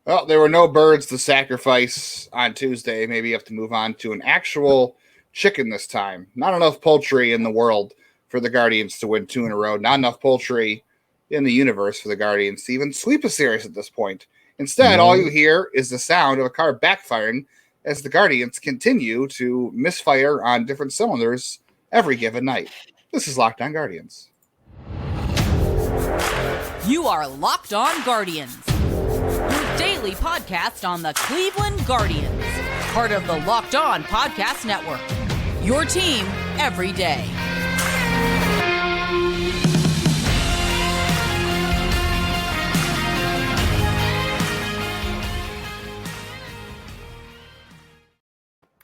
Well, there were no birds to sacrifice on Tuesday. Maybe you have to move on to an actual chicken this time. Not enough poultry in the world for the Guardians to win 2 in a row. Not enough poultry in the universe for the Guardians to even sweep a series at this point. Instead, all you hear is the sound of a car backfiring as the Guardians continue to misfire on different cylinders every given night. This is Locked On Guardians. You are Locked On Guardians, your daily podcast on the Cleveland Guardians, part of the Locked On Podcast Network, your team every day.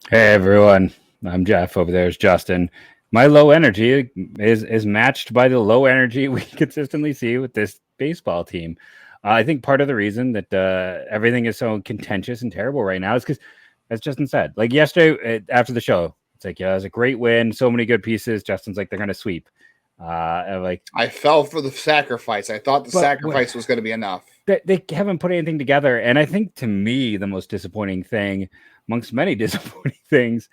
Hey everyone, I'm Jeff. Over there is Justin. My low energy is matched by the low energy we consistently see with this baseball team. I think part of the reason that everything is so contentious and terrible right now is because, as Justin said, like yesterday after the show, it's like, yeah, it was a great win, so many good pieces. Justin's like, they're going to sweep. I fell for the sacrifice. I thought the sacrifice was going to be enough. They haven't put anything together, and I think to me the most disappointing thing, amongst many disappointing things,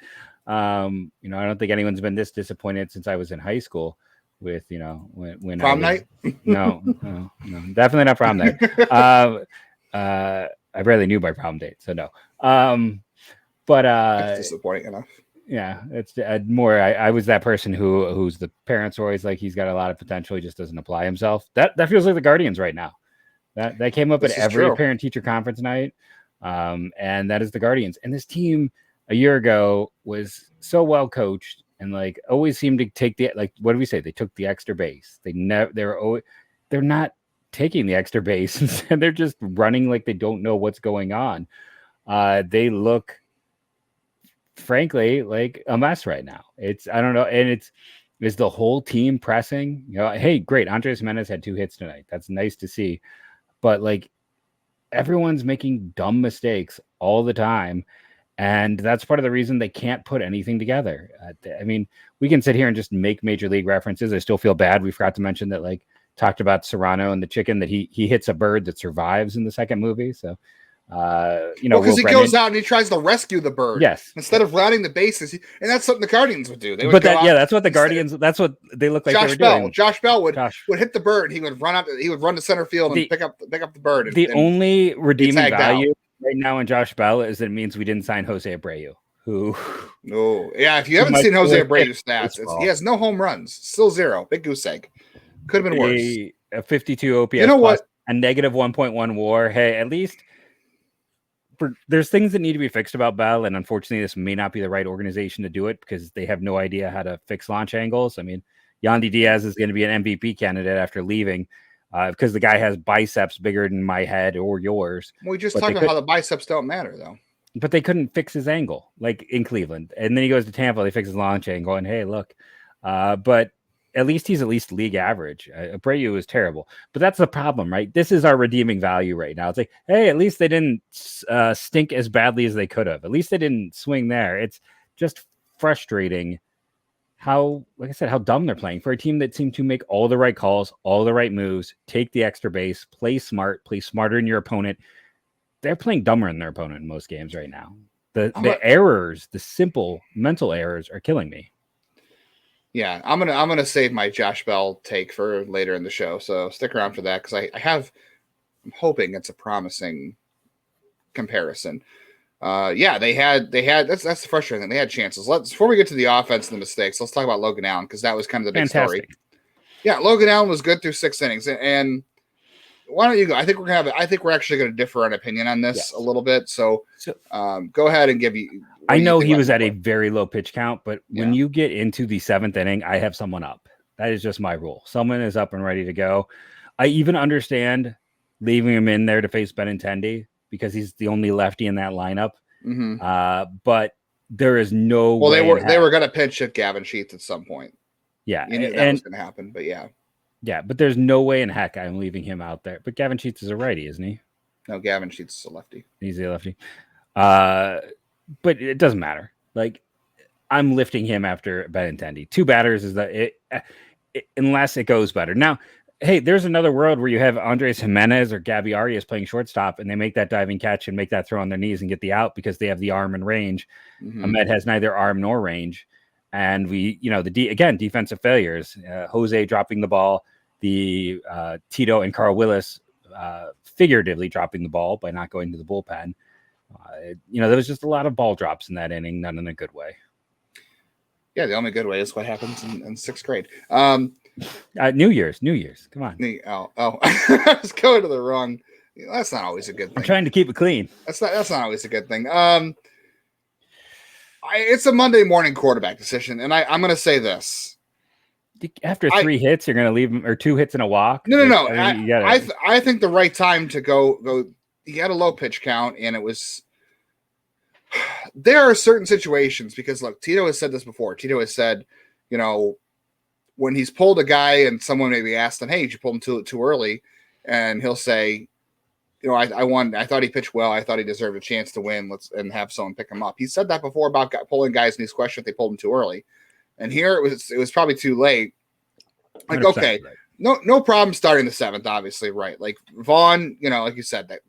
I don't think anyone's been this disappointed since I was in high school. With when prom night? No, definitely not prom night. I barely knew my prom date, so no. But that's disappointing enough. Yeah, it's more. I was that person who's the parents are always like, he's got a lot of potential, he just doesn't apply himself. That feels like the Guardians right now. That came up at every parent teacher conference night, and that is the Guardians. And this team a year ago was so well coached and like always seemed to take the, like, what do we say? They took the extra base. They're not taking the extra base, and they're just running like they don't know what's going on. They look, frankly, like a mess right now. I don't know, and is the whole team pressing? Hey, great, Andres Jimenez had 2 hits tonight. That's nice to see. But like everyone's making dumb mistakes all the time. And that's part of the reason they can't put anything together. I mean, we can sit here and just make major league references. I still feel bad. We forgot to mention that, like, talked about Serrano and the chicken, that he hits a bird that survives in the second movie. So, because he goes out and he tries to rescue the bird. Yes. Instead of rounding the bases. And that's something the Guardians would do. That's what the Guardians, that's what they look like. Josh Bell would hit the bird. He would run to center field and pick up the bird. The only redeeming value right now in Josh Bell is that it means we didn't sign Jose Abreu. If you haven't seen Jose Abreu's stats, he has no home runs, still 0. Big goose egg. Could have been worse. A 52 OPS. You know what? A negative 1.1 WAR. Hey, at least there's things that need to be fixed about Bell, and unfortunately, this may not be the right organization to do it because they have no idea how to fix launch angles. I mean, Yandy Diaz is going to be an MVP candidate after leaving. Because the guy has biceps bigger than my head or yours. We just talked about how the biceps don't matter, though. But they couldn't fix his angle, like in Cleveland. And then he goes to Tampa, they fix his launch angle, and hey, look. But at least he's league average. Abreu is terrible. But that's the problem, right? This is our redeeming value right now. It's like, hey, at least they didn't stink as badly as they could have. At least they didn't swing there. It's just frustrating how dumb they're playing for a team that seemed to make all the right calls, all the right moves, take the extra base, play smart, play smarter than your opponent. They're playing dumber than their opponent in most games right now. The errors, the simple mental errors, are killing me. Yeah, I'm gonna save my Josh Bell take for later in the show, so stick around for that because I'm hoping it's a promising comparison. They had that's the frustrating thing. They had chances. Before we get to the offense and the mistakes, let's talk about Logan Allen because that was kind of the big story. Yeah, Logan Allen was good through 6 innings, and why don't you go? I think we're actually going to differ on opinion on this a little bit. So go ahead and give you. I know he was at a very low pitch count, but when you get into the 7th inning, I have someone up. That is just my rule. Someone is up and ready to go. I even understand leaving him in there to face Benintendi, because he's the only lefty in that lineup. Mm-hmm. But there is no way. Well, they were going to pinch hit Gavin Sheets at some point. Yeah. You knew that was going to happen, but yeah. Yeah, but there's no way in heck I'm leaving him out there. But Gavin Sheets is a righty, isn't he? No, Gavin Sheets is a lefty. He's a lefty. But it doesn't matter. Like, I'm lifting him after Benintendi. 2 batters is that unless it goes better. Now, hey, there's another world where you have Andres Jimenez or Gabby Arias playing shortstop, and they make that diving catch and make that throw on their knees and get the out because they have the arm and range. Ahmed has neither arm nor range. And we, defensive failures. Jose dropping the ball, the Tito and Carl Willis figuratively dropping the ball by not going to the bullpen. There was just a lot of ball drops in that inning, none in a good way. Yeah, the only good way is what happens in sixth grade. New Year's. Come on. I was going to the wrong. That's not always a good thing. I'm trying to keep it clean. That's not always a good thing. It's a Monday morning quarterback decision, and I'm going to say this. After 3 hits, you're going to leave him, or 2 hits and a walk? No. I think the right time to go. He had a low pitch count, and it was. There are certain situations because look, Tito has said this before. Tito has said, when he's pulled a guy and someone maybe asked him, "Hey, did you pull him too early?" and he'll say, I thought he pitched well. I thought he deserved a chance to win. And have someone pick him up. He said that before about pulling guys in these questions if they pulled him too early. And here it was probably too late. Like, okay, right. No problem starting the 7th, obviously, right? Like Vaughn, like you said, that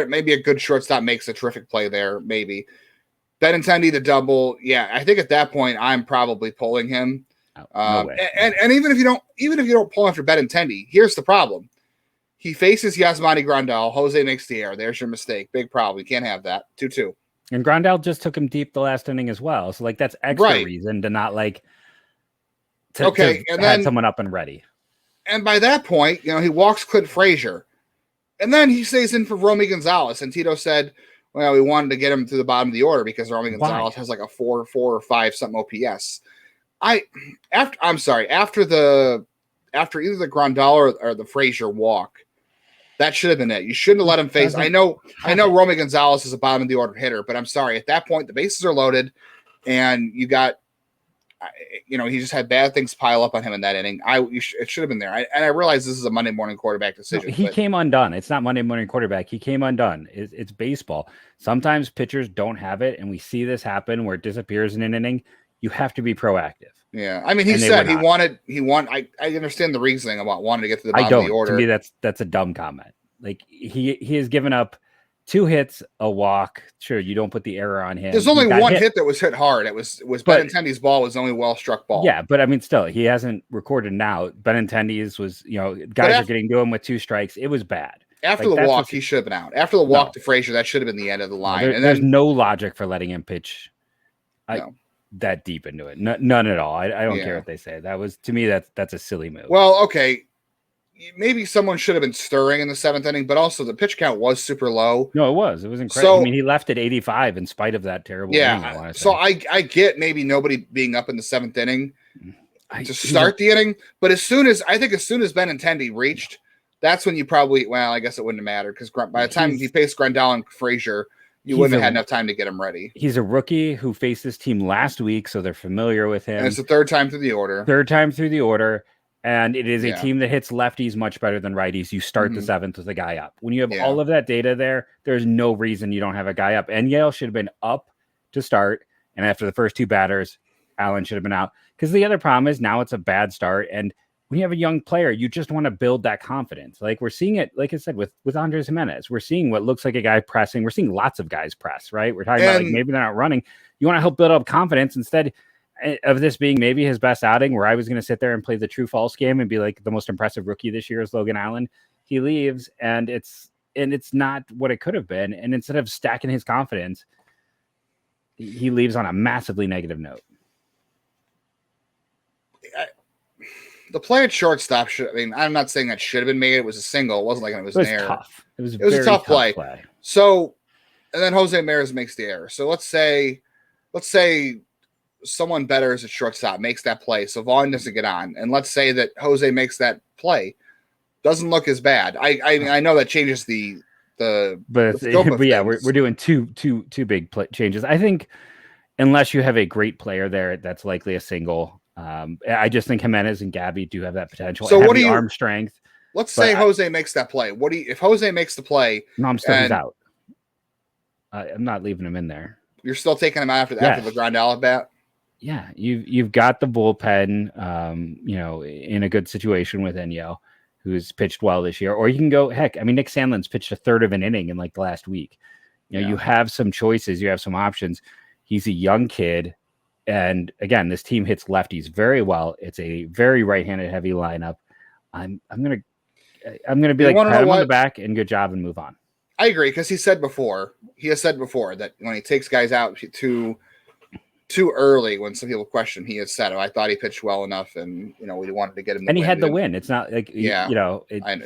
maybe a good shortstop makes a terrific play there, maybe. Benintendi the double, yeah. I think at that point I'm probably pulling him. No way. And even if you don't pull after Benintendi, here's the problem. He faces Yasmani Grandal. Jose makes the error. There's your mistake. Big problem. You can't have that. 2-2. And Grandal just took him deep the last inning as well. So that's extra reason to not to have someone up and ready. And by that point, he walks Clint Frazier. And then he stays in for Romy Gonzalez. And Tito said, well, we wanted to get him to the bottom of the order because Romy Gonzalez has like a 4 or 5 something OPS. After either the Grandal or the Frazier walk, that should have been it. You shouldn't have let him face. I know Romy Gonzalez is a bottom of the order hitter, but I'm sorry. At that point, the bases are loaded, and you got, he just had bad things pile up on him in that inning. It should have been there. I realize this is a Monday morning quarterback decision. No, he came undone. It's not Monday morning quarterback. He came undone. It's baseball. Sometimes pitchers don't have it, and we see this happen where it disappears in an inning. You have to be proactive. Yeah, I mean, he said he wanted. I understand the reasoning about wanting to get to the bottom of the order. To me, that's a dumb comment. Like he has given up 2 hits, a walk. Sure, you don't put the error on him. There's only one hit that was hit hard. It was Benintendi's ball was the only well struck ball. Yeah, but I mean, still, he hasn't recorded now. Benintendi's was, guys are getting to him with 2 strikes. It was bad. After the walk, he should have been out. After the walk to Frazier, that should have been the end of the line. There's no logic for letting him pitch that deep into it. None at all. I don't care what they say. That was, to me, that's a silly move. Well, okay. Maybe someone should have been stirring in the 7th inning, but also the pitch count was super low. No, it was incredible. So, I mean, he left at 85 in spite of that terrible inning, so I get maybe nobody being up in the 7th inning to start the inning, but as soon as Benintendi reached, that's when you probably, I guess it wouldn't have mattered because by the time he faced Grandal and Frazier, you wouldn't have had enough time to get him ready. He's a rookie who faced this team last week, so they're familiar with him. And it's the 3rd time through the order. And it is a team that hits lefties much better than righties. You start the 7th with a guy up. When you have all of that data there, there's no reason you don't have a guy up. Enyel should have been up to start. And after the first 2 batters, Allen should have been out. Because the other problem is now it's a bad start. And when you have a young player, you just want to build that confidence. Like we're seeing it, like I said, with Andres Jimenez. We're seeing what looks like a guy pressing. We're seeing lots of guys press, right? We're talking about maybe they're not running. You want to help build up confidence instead of this being maybe his best outing, where I was going to sit there and play the true false game and be like, the most impressive rookie this year is Logan Allen. He leaves and it's not what it could have been. And instead of stacking his confidence, he leaves on a massively negative note. The play at shortstop I'm not saying that should have been made. It was a single. It wasn't like it was an error. Tough. It was a tough play. So, and then Jose Maris makes the error. So let's say someone better as a shortstop makes that play, so Vaughn doesn't get on, and let's say that Jose makes that play, doesn't look as bad. I know that changes the we're doing two big changes. I think unless you have a great player there, that's likely a single. I just think Jimenez and Gabby do have that potential. So what do you arm strength? Let's say Jose makes that play. If Jose makes the play? No, I'm still he's out. I'm not leaving him in there. You're still taking him out after the Grandal at bat? Yeah, you've got the bullpen, in a good situation with Enyel, who's pitched well this year. Or you can go, heck, I mean, Nick Sandlin's pitched a third of an inning in like the last week. You have some choices, you have some options. He's a young kid. And again, this team hits lefties very well. It's a very right-handed heavy lineup. I'm gonna be like, pat him on the back and good job and move on. I agree, because he has said before that when he takes guys out too early, when some people question, he has said, "Oh, I thought he pitched well enough, and we wanted to get him." And he had the win. It's not like I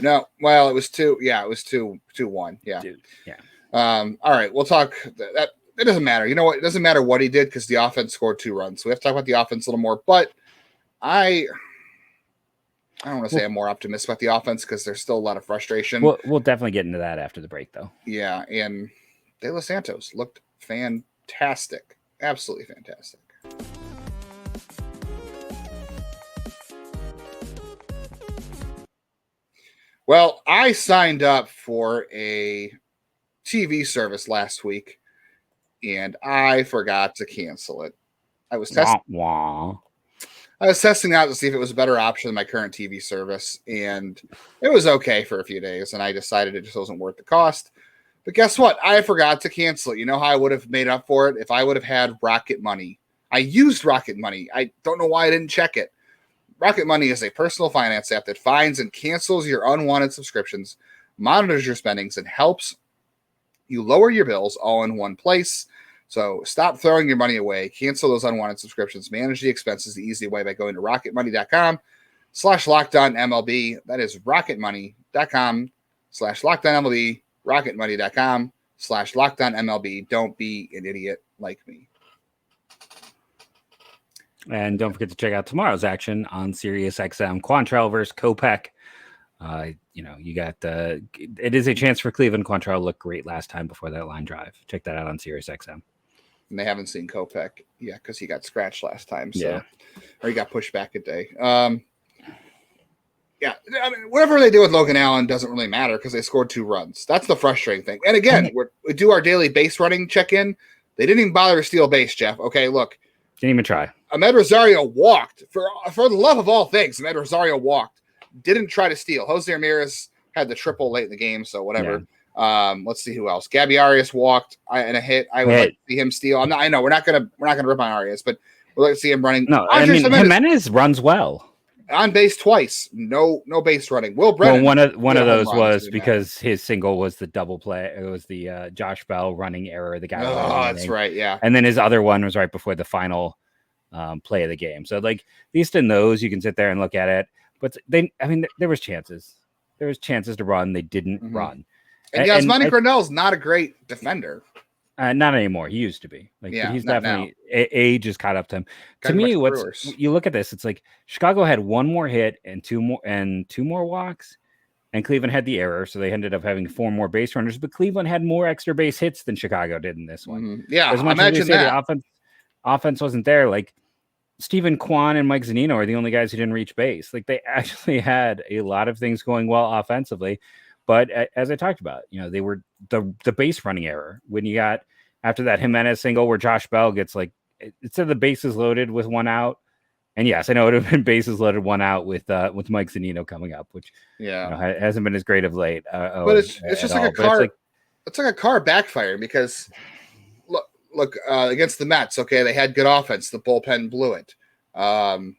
know. Well, it was 2-1. Yeah. Dude, yeah. All right, we'll talk. That it doesn't matter. You know what? It doesn't matter what he did because the offense scored 2 runs. So we have to talk about the offense a little more. But I don't want to say I'm more optimistic about the offense because there's still a lot of frustration. We'll definitely get into that after the break, though. Yeah, and De Los Santos looked fantastic. Absolutely fantastic. Well, I signed up for a TV service last week, and I forgot to cancel it. I was testing out to see if it was a better option than my current TV service, and it was okay for a few days, and I decided it just wasn't worth the cost. But guess what? I forgot to cancel it. You know how I would have made up for it? If I would have had RocketMoney. I used RocketMoney. I don't know why I didn't check it. RocketMoney is a personal finance app that finds and cancels your unwanted subscriptions, monitors your spendings, and helps you lower your bills all in one place. So stop throwing your money away. Cancel those unwanted subscriptions. Manage the expenses the easy way by going to rocketmoney.com/LockedOnMLB. That is rocketmoney.com/LockedOnMLB. rocketmoney.com/LockedOnMLB. Don't be an idiot like me. And don't forget to check out tomorrow's action on SiriusXM. Quantrill versus Kopech. You got it is a chance for Cleveland. Quantrill looked great last time before that line drive. Check that out on SiriusXM. And they haven't seen Kopech yet because he got scratched last time. So, yeah. Or he got pushed back a day. Yeah, I mean, whatever they do with Logan Allen doesn't really matter because they scored 2 runs. That's the frustrating thing. And again, we do our daily base running check-in. They didn't even bother to steal base, Jeff. Okay, look. Didn't even try. Ahmed Rosario walked. For the love of all things, Ahmed Rosario walked. Didn't try to steal. Jose Ramirez had the triple late in the game, so whatever. Yeah. Let's see who else. Gabby Arias walked in a hit. I would like to see him steal. I know we're not gonna rip on Arias, but we'd like to see him running. No, Jimenez runs well. On base twice, no base running. Will Brennan. Well, one of those was because his single was the double play. It was the Josh Bell running error. The guy. Oh, that's right. Yeah. And then his other one was right before the final play of the game. So like at least in those, you can sit there and look at it. But there was chances. There was chances to run. They didn't run. And Yasmani Grandal's not a great defender. Not anymore. He used to be. He's definitely age has caught up to him. To me, you look at this, it's like Chicago had 1 more hit and 2 more walks, and Cleveland had the error, so they ended up having 4 more base runners. But Cleveland had more extra base hits than Chicago did in this one. Mm-hmm. Yeah, as much as the offense wasn't there. Like Stephen Kwan and Mike Zunino are the only guys who didn't reach base. Like they actually had a lot of things going well offensively. But as I talked about, they were the base running error when you got after that Jimenez single where Josh Bell gets instead of the bases loaded with 1 out. And yes, I know it would have been bases loaded 1 out with Mike Zunino coming up, which hasn't been as great of late. But it's just like a car. It's like a car backfiring because look against the Mets. Okay, they had good offense. The bullpen blew it. The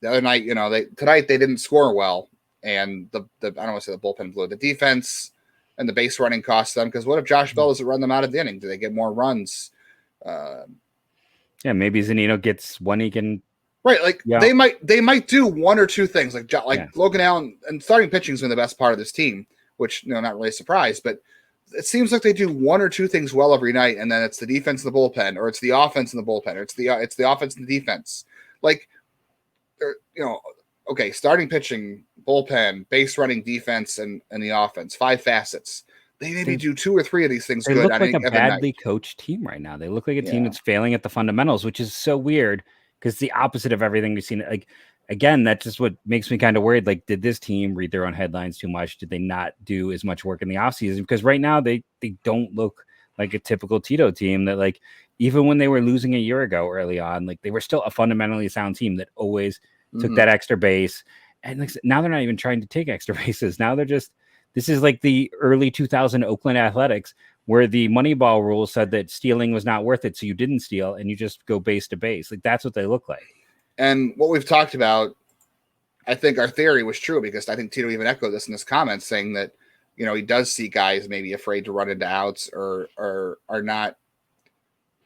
other night, tonight they didn't score well. And I don't want to say the bullpen blew. The defense and the base running cost them because what if Josh Bell doesn't run them out of the inning? Do they get more runs? Maybe Zunino gets one he can. Right, they might do 1 or 2 things Logan Allen and starting pitching's been the best part of this team, which not really surprised, but it seems like they do 1 or 2 things well every night, and then it's the defense in the bullpen, or it's the offense in the bullpen, or it's the offense and the defense. Okay, starting pitching, bullpen, base running, defense, and the offense. 5 facets. They maybe do 2 or 3 of these things. They look like a badly coached team right now. They look like a team that's failing at the fundamentals, which is so weird because the opposite of everything we've seen. Again, that's just what makes me kind of worried. Did this team read their own headlines too much? Did they not do as much work in the offseason? Because right now they don't look like a typical Tito team that even when they were losing a year ago early on, like they were still a fundamentally sound team that always took that extra base. And like, now they're not even trying to take extra bases. Now they're just, this is like the early 2000 Oakland Athletics, where the Moneyball rule said that stealing was not worth it. So you didn't steal and you just go base to base. Like that's what they look like. And what we've talked about, I think our theory was true, because I think Tito even echoed this in his comments, saying that, you know, he does see guys maybe afraid to run into outs or are not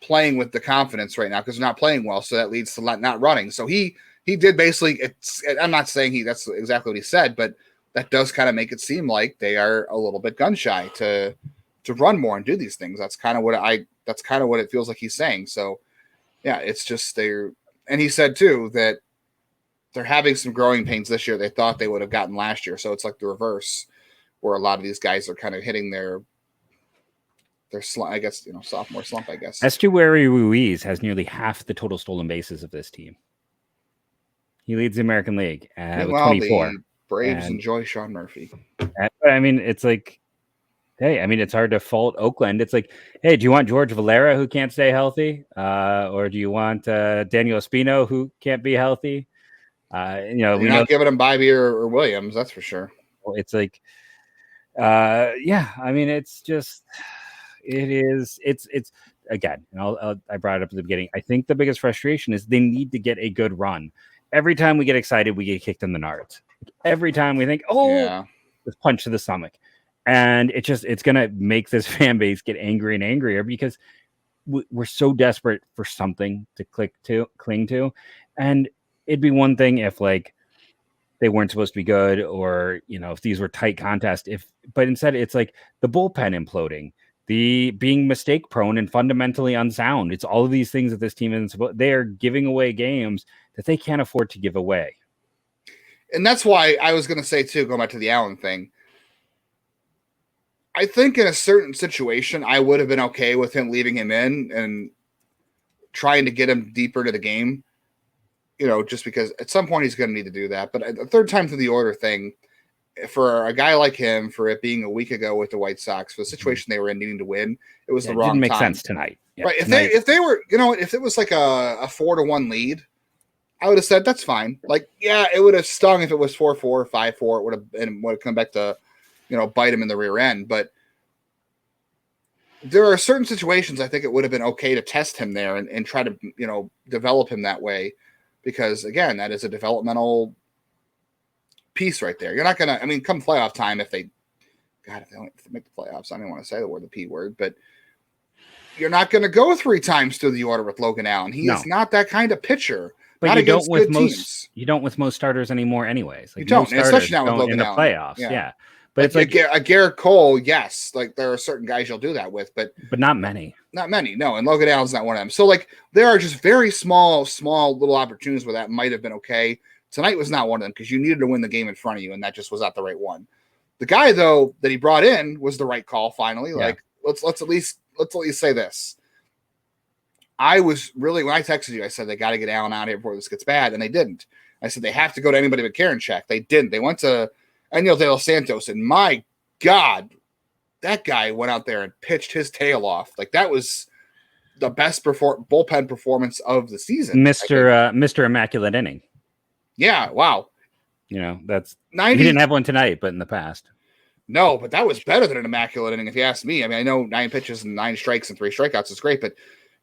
playing with the confidence right now because they're not playing well. So that leads to not running. So he did basically, I'm not saying that's exactly what he said, but that does kind of make it seem like they are a little bit gun shy to run more and do these things. That's kind of what it feels like he's saying. So yeah, it's just and he said too that they're having some growing pains this year they thought they would have gotten last year. So it's like the reverse, where a lot of these guys are kind of hitting their slump, I guess, sophomore slump, I guess. Estuary Ruiz has nearly half the total stolen bases of this team. He leads the American League with 24. The Braves enjoy Sean Murphy. I mean, it's like, hey, I mean, it's hard to fault Oakland. It's like, hey, do you want George Valera, who can't stay healthy? Or do you want Daniel Espino, who can't be healthy? You're not giving him Bobby or Williams, that's for sure. It's like, yeah, I mean, it's just, it's again, and I brought it up at the beginning. I think the biggest frustration is they need to get a good run. Every time we get excited, we get kicked in the nards. Every time we think, this punch to the stomach. And it's going to make this fan base get angry and angrier because we're so desperate for something to cling to. And it'd be one thing if like they weren't supposed to be good, or, if these were tight contests, but instead it's like the bullpen imploding, the being mistake prone and fundamentally unsound. It's all of these things that this team isn't supposed. They are giving away games that they can't afford to give away. And that's why I was going to say too, going back to the Allen thing, I think in a certain situation, I would have been okay with him leaving him in and trying to get him deeper to the game, just because at some point he's going to need to do that. But the third time through the order thing, for a guy like him, for it being a week ago with the White Sox, for the situation they were in needing to win, it was the wrong time. It didn't make sense tonight. Yeah, right. If they were, if it was like a 4-1 lead, I would have said that's fine. Like, yeah, it would have stung if it was 4-4, 5-4. It would have come back to, bite him in the rear end. But there are certain situations I think it would have been okay to test him there and try to, develop him that way. Because, again, that is a developmental piece right there. You're not going to, come playoff time, if they make the playoffs, I don't want to say the P word, but you're not going to go 3 times through the order with Logan Allen. He is not that kind of pitcher. But you don't with most teams. You don't with most starters anymore anyways. Like, you don't, especially now with Logan in the Allen. Playoffs. Yeah. But it's like a Garrett Cole, yes. Like, there are certain guys you'll do that with, but not many. Not many, no. And Logan Allen's not one of them. So, like, there are just very small little opportunities where that might have been okay. Tonight was not one of them because you needed to win the game in front of you, and that just was not the right one. The guy, though, that he brought in was the right call finally. Yeah. Like, let's at least say this. I was really, when I texted you, I said they got to get Allen out of here before this gets bad, and they didn't. I said they have to go to anybody but Karinchak. They didn't. They went to Enyel De Los Santos, and my God, that guy went out there and pitched his tail off. Like, that was the best bullpen performance of the season. Mr. Immaculate Inning. Yeah, wow. That's 90. He didn't have one tonight, but in the past. No, but that was better than an immaculate inning, if you ask me. I know 9 pitches and 9 strikes and 3 strikeouts is great, but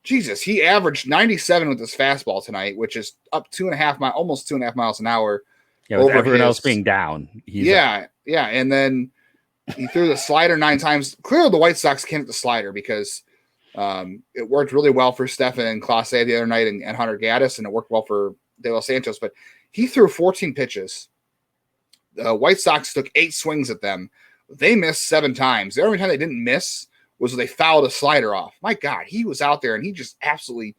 Jesus, he averaged 97 with his fastball tonight, which is up 2.5 miles, almost 2.5 miles an hour. Yeah, with everyone else being down. Yeah. And then he threw the slider 9 times. Clearly, the White Sox can't hit the slider because it worked really well for Stefan and Clase the other night and Hunter Gaddis, and it worked well for De Los Santos. But he threw 14 pitches. The White Sox took 8 swings at them. They missed 7 times. The only time they didn't miss was they fouled a slider off. My God, he was out there and he just absolutely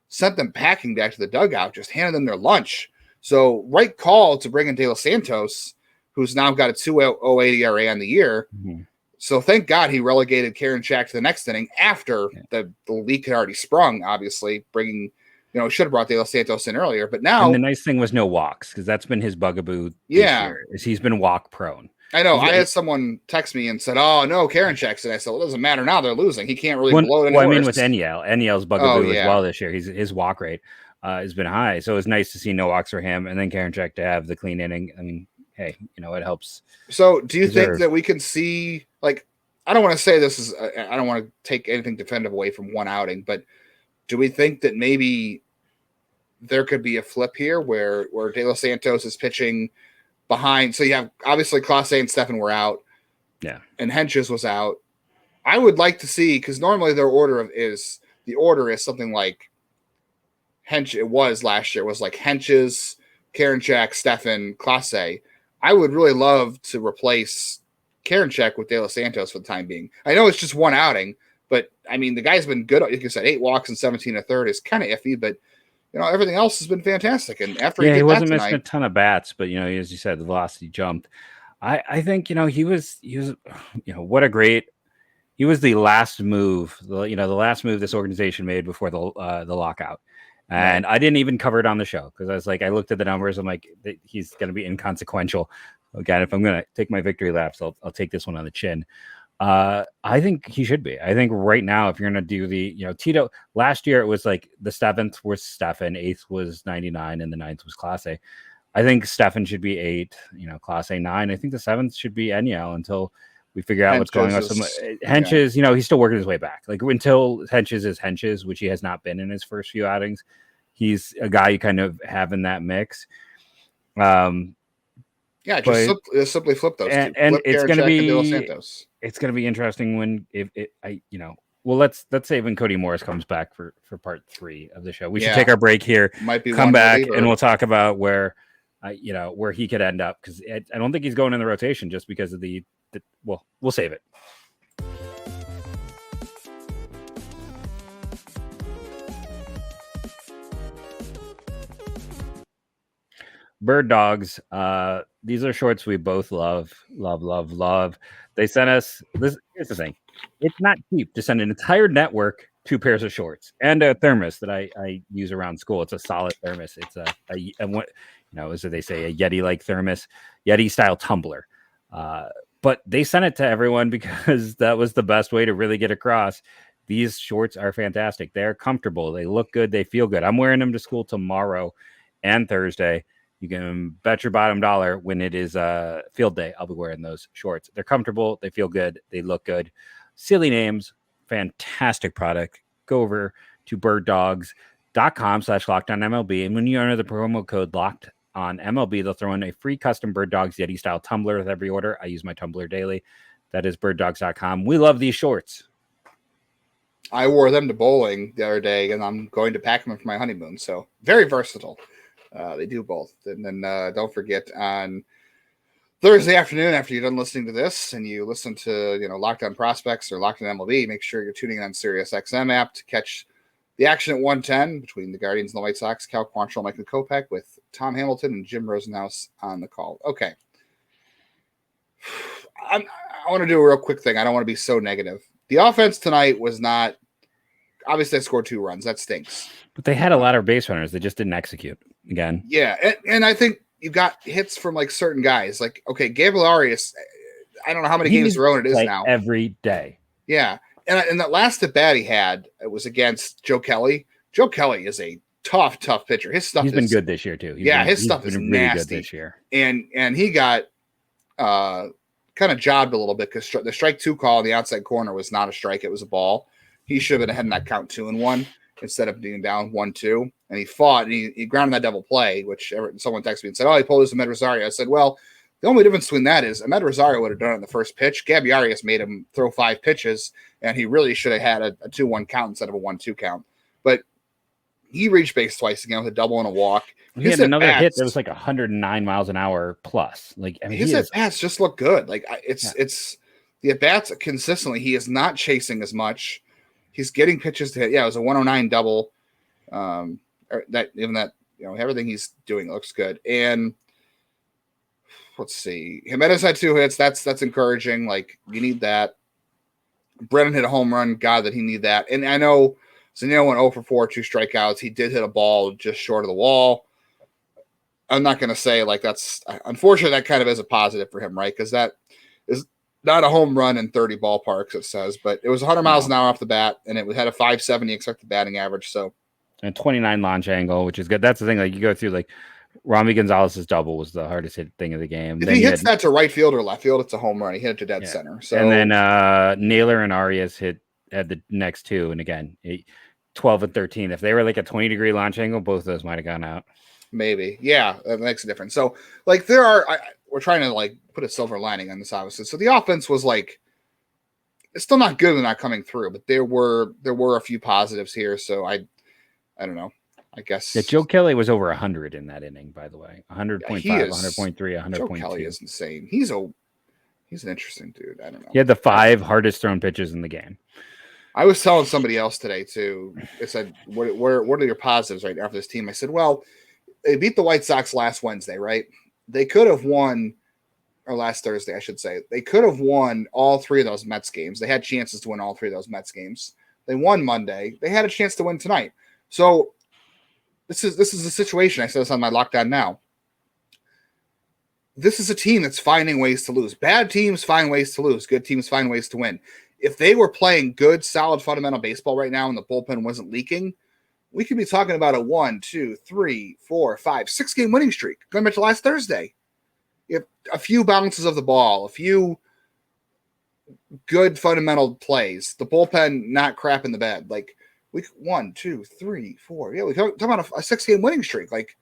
sent them packing back to the dugout, just handed them their lunch. So right call to bring in De Los Santos, who's now got a 2.08 ERA on the year. Mm-hmm. So thank God he relegated Karinchak to the next inning after the leak had already sprung, obviously, bringing, should have brought De Los Santos in earlier. But now. And the nice thing was no walks, because that's been his bugaboo this year, is he's been walk prone. I know. I had someone text me and said, "Oh no, Karinchak's," and I said, "Well, it doesn't matter now. They're losing. He can't really blow it." Well, I mean, with Enyel's bugaboo as well this year. His walk rate has been high, so it's nice to see no walks for him, and then Karinchak to have the clean inning. I mean, hey, it helps. So, do you think that we can see, like, I don't want to say this is, I don't want to take anything definitive away from one outing, but do we think that maybe there could be a flip here where De Los Santos is pitching behind? So you have obviously Clase and Stefan were out, and Henches was out. I would like to see, because normally their order is something like it was last year. It was like Henches, Karinchak, Stefan, Clase. I would really love to replace Karinchak with De Los Santos for the time being. I know it's just one outing, but I mean, the guy's been good. Like you said, 8 walks and 17 1/3 is kind of iffy, but everything else has been fantastic. And after he wasn't missing a ton of bats, but as you said, the velocity jumped. I think he was what a great. He was the last move, the last move this organization made before the lockout. And I didn't even cover it on the show because I was like, I looked at the numbers. I'm like, he's going to be inconsequential. Again, if I'm going to take my victory laps, I'll take this one on the chin. I think he should be. I think right now, if you're going to do the, Tito, last year it was like the 7th was Stefan, 8th was 99, and the 9th was Clase. I think Stefan should be 8, Clase 9. I think the 7th should be Enyel until we figure out what's going on. Henches, he's still working his way back. Like until Henches is Henches, which he has not been in his first few outings, he's a guy you kind of have in that mix. Just simply flip those two. And flip it's going to be interesting when let's say when Cody Morris comes back for part 3 of the show. We should take our break here. Might be come back and we'll talk about where he could end up, because I don't think he's going in the rotation just because of we'll save it. Birddogs. These are shorts we both love. They sent us this. Here's the thing. It's not cheap to send an entire network 2 pairs of shorts and a thermos that I use around school. It's a solid thermos. It's as they say, a Yeti-like thermos, Yeti-style tumbler. But they sent it to everyone because that was the best way to really get across. These shorts are fantastic. They're comfortable. They look good. They feel good. I'm wearing them to school tomorrow and Thursday. You can bet your bottom dollar when it is field day, I'll be wearing those shorts. They're comfortable. They feel good. They look good. Silly names. Fantastic product. Go over to birddogs.com/LockedOnMLB. And when you enter the promo code LOCKEDOnMLB, they'll throw in a free custom Birddogs Yeti style tumbler with every order. I use my tumbler daily. That is birddogs.com. We love these shorts. I wore them to bowling the other day, and I'm going to pack them for my honeymoon. So very versatile. They do both. And then don't forget, on Thursday afternoon, after you're done listening to this and you listen to Locked On Prospects or Locked On MLB, make sure you're tuning in on Sirius XM app to catch the action at 1:10 between the Guardians and the White Sox. Cal Quantrill, Mike Kopech with Tom Hamilton and Jim Rosenhaus on the call. Okay. I want to do a real quick thing. I don't want to be so negative. The offense tonight was not – obviously, they scored 2 runs. That stinks. But they had a lot of base runners. They just didn't execute again. Yeah, and I think you got hits from, like, certain guys. Like, okay, Gabriel Arias, I don't know how many games in a row it is now. Every day. Yeah. And that last at bat he had, it was against Joe Kelly. Joe Kelly is a tough pitcher. His stuff He's been good this year, too. His stuff is really nasty. Good this year. And he got kind of jobbed a little bit because the strike 2 call in the outside corner was not a strike. It was a ball. He should have been ahead in that count 2-1 instead of being down 1-2. And he fought, and he grounded that double play, which someone texted me and said, he pulled his Ahmed Rosario. I said, well, the only difference between that is Ahmed Rosario would have done it on the first pitch. Gabby Arias made him throw 5 pitches, and he really should have had a 2-1 count instead of a 1-2 count. But he reached base twice again with a double and a walk. He had another hit that was like 109 miles an hour plus. Like, I mean, his at-bats just look good. Like, it's the at-bats consistently. He is not chasing as much. He's getting pitches to hit. Yeah, it was a 109 double. Everything he's doing looks good. And let's see. Jimenez had 2 hits. That's encouraging. Like, you need that. Brennan hit a home run. God, that he need that. And I know Zanino went 0 for 4, 2 strikeouts. He did hit a ball just short of the wall. I'm not going to say like that's unfortunately that kind of is a positive for him, right? Because that is not a home run in 30 ballparks, it says, but it was 100 miles an hour off the bat, and it had a 570 expected batting average. So, and 29 launch angle, which is good. That's the thing. Like you go through like Rami Gonzalez's double was the hardest hit thing of the game. If he hits that to right field or left field, it's a home run. He hit it to dead center. So, and then Naylor and Arias had the next two, and again, 12 and 13. If they were like a 20-degree launch angle, both of those might have gone out. Maybe, yeah, that makes a difference. So, like, we're trying to like put a silver lining on this, obviously. So the offense was like, it's still not good and not coming through, but there were a few positives here. So I don't know. I guess Joe Kelly was over 100 in that inning, by the way. 100.5, 100.3, 100.2. Joe Kelly is insane. He's an interesting dude. I don't know. He had the 5 hardest thrown pitches in the game. I was telling somebody else today too. They said, what are your positives right now for this team? I said, well, they beat the White Sox last Wednesday, right? They could have won, or last Thursday, I should say. They could have won all 3 of those Mets games. They had chances to win all 3 of those Mets games. They won Monday. They had a chance to win tonight. So this is a situation. I said this on my Lockdown Now. This is a team that's finding ways to lose. Bad teams find ways to lose. Good teams find ways to win. If they were playing good, solid, fundamental baseball right now and the bullpen wasn't leaking, we could be talking about a 1, 2, 3, 4, 5, 6 game winning streak going back to last Thursday. You have a few bounces of the ball, a few good fundamental plays, the bullpen not crap in the bed. Like, 1, 2, 3, 4. Yeah, we're talking about a 6 game winning streak. Like,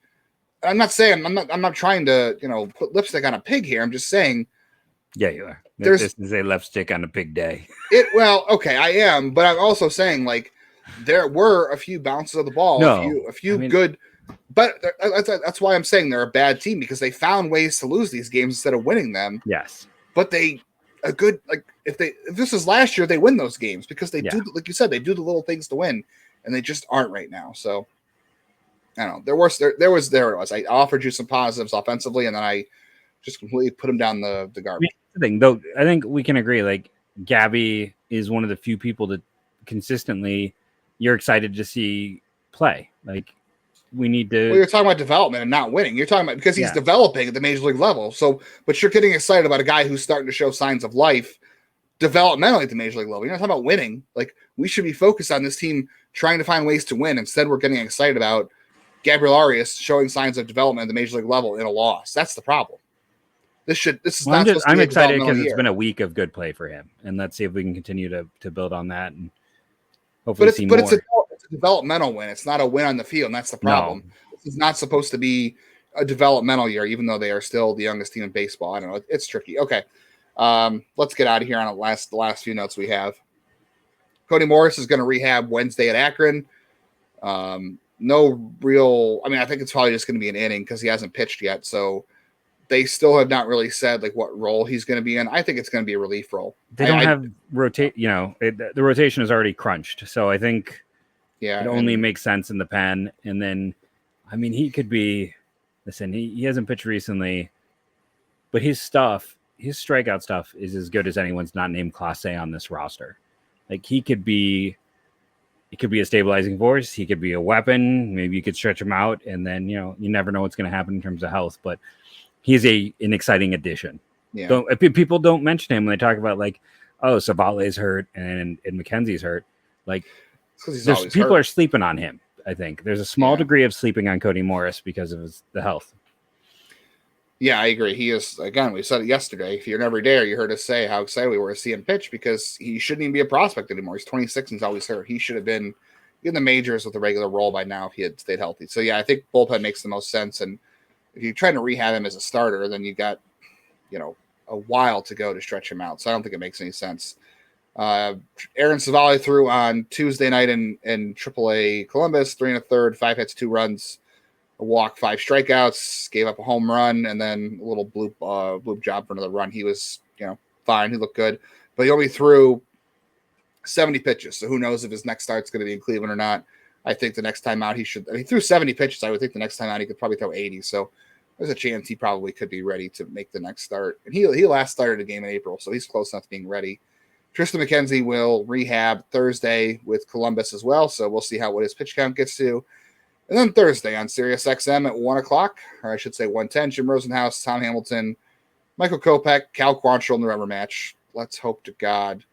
I'm not saying I'm not trying to put lipstick on a pig here. I'm just saying. Yeah, you are. This is a lipstick on a pig day. Okay, I am, but I'm also saying like there were a few bounces of the ball, a few good. But that's why I'm saying they're a bad team, because they found ways to lose these games instead of winning them. Yes, but if this is last year, they win those games because they do, like you said, they do the little things to win, and they just aren't right now. So I don't know. There it was. I offered you some positives offensively, and then I just completely put them down the garbage. The thing, though, I think we can agree. Like, Gabby is one of the few people that consistently you're excited to see play. Like, we need to. Well, you're talking about development and not winning. You're talking about because he's developing at the major league level. So, but you're getting excited about a guy who's starting to show signs of life developmentally at the major league level. You're not talking about winning. Like, we should be focused on this team trying to find ways to win. Instead, we're getting excited about Gabriel Arias showing signs of development at the major league level in a loss. That's the problem. I'm excited because it's been a week of good play for him, and let's see if we can continue to build on that and hopefully see more. It's a developmental win. It's not a win on the field, and that's the problem. No. This is not supposed to be a developmental year, even though they are still the youngest team in baseball. I don't know. It's tricky. Okay, let's get out of here on the last few notes we have. Cody Morris is going to rehab Wednesday at Akron. No real. I mean, I think it's probably just going to be an inning because he hasn't pitched yet. So. They still have not really said like what role he's going to be in. I think it's going to be a relief role. They don't have rotate. The rotation is already crunched, so I think it only makes sense in the pen. And then, I mean, he could be. Listen, he hasn't pitched recently, but his strikeout stuff is as good as anyone's not named Clase on this roster. Like, he could be. It could be a stabilizing force. He could be a weapon. Maybe you could stretch him out, and then you never know what's going to happen in terms of health, but. He's an exciting addition. Yeah. People don't mention him when they talk about like, oh, Savale's hurt and McKenzie's hurt. Like, people are sleeping on him. I think there's a small degree of sleeping on Cody Morris because of the health. Yeah, I agree. He is, again, we said it yesterday. If you're an everydayer, you heard us say how excited we were to see him pitch because he shouldn't even be a prospect anymore. He's 26 and he's always hurt. He should have been in the majors with a regular role by now if he had stayed healthy. So yeah, I think bullpen makes the most sense. And if you're trying to rehab him as a starter, then you got, a while to go to stretch him out. So I don't think it makes any sense. Aaron Savale threw on Tuesday night in AAA Columbus, 3 1/3, 5 hits, 2 runs, a walk, 5 strikeouts, gave up a home run, and then a little bloop job for another run. He was, fine. He looked good, but he only threw 70 pitches. So who knows if his next start's going to be in Cleveland or not. I think the next time out he threw 70 pitches. I would think the next time out he could probably throw 80. So there's a chance he probably could be ready to make the next start. And he last started a game in April, so he's close enough to being ready. Tristan McKenzie will rehab Thursday with Columbus as well. So we'll see what his pitch count gets to. And then Thursday on Sirius XM at 1 o'clock, or I should say 1:10, Jim Rosenhaus, Tom Hamilton, Michael Kopech, Cal Quantrill in the rubber match. Let's hope to God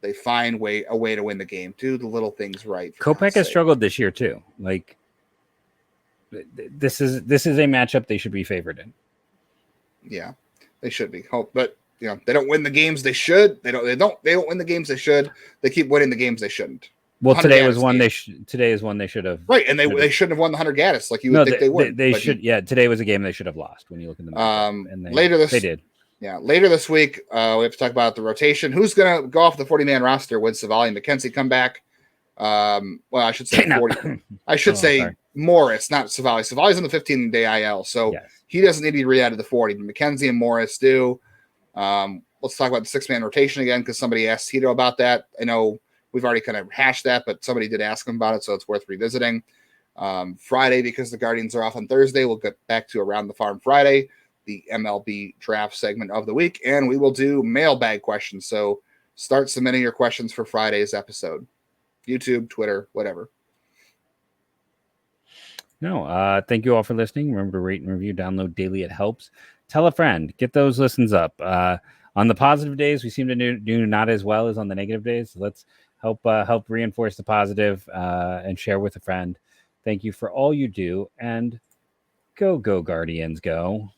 they find a way to win the game. Do the little things right. Kopech has struggled this year too. Like this is a matchup they should be favored in. Yeah, they should be. But they don't win the games they should. They don't win the games they should. They keep winning the games they shouldn't. Well, today was one today is one they should have. Right, and they shouldn't have won the 100 Gaddis like you would think they would. They should. Yeah, today was a game they should have lost when you look in the matchup. And they did. Yeah, later this week, we have to talk about the rotation. Who's going to go off the 40-man roster when Savali and McKenzie come back? Well, I should say 40. I should say Morris, not Savali. Savali's on the 15-day IL, so he doesn't need to be re-added to the 40, but McKenzie and Morris do. Let's talk about the 6-man rotation again because somebody asked Tito about that. I know we've already kind of hashed that, but somebody did ask him about it, so it's worth revisiting. Friday, because the Guardians are off on Thursday, we'll get back to Around the Farm Friday, the MLB draft segment of the week, and we will do mailbag questions. So start submitting your questions for Friday's episode. YouTube, Twitter, whatever. No, thank you all for listening. Remember to rate and review, download daily. It helps. Tell a friend. Get those listens up. On the positive days, we seem to do not as well as on the negative days. So let's help reinforce the positive and share with a friend. Thank you for all you do, and go Guardians, go.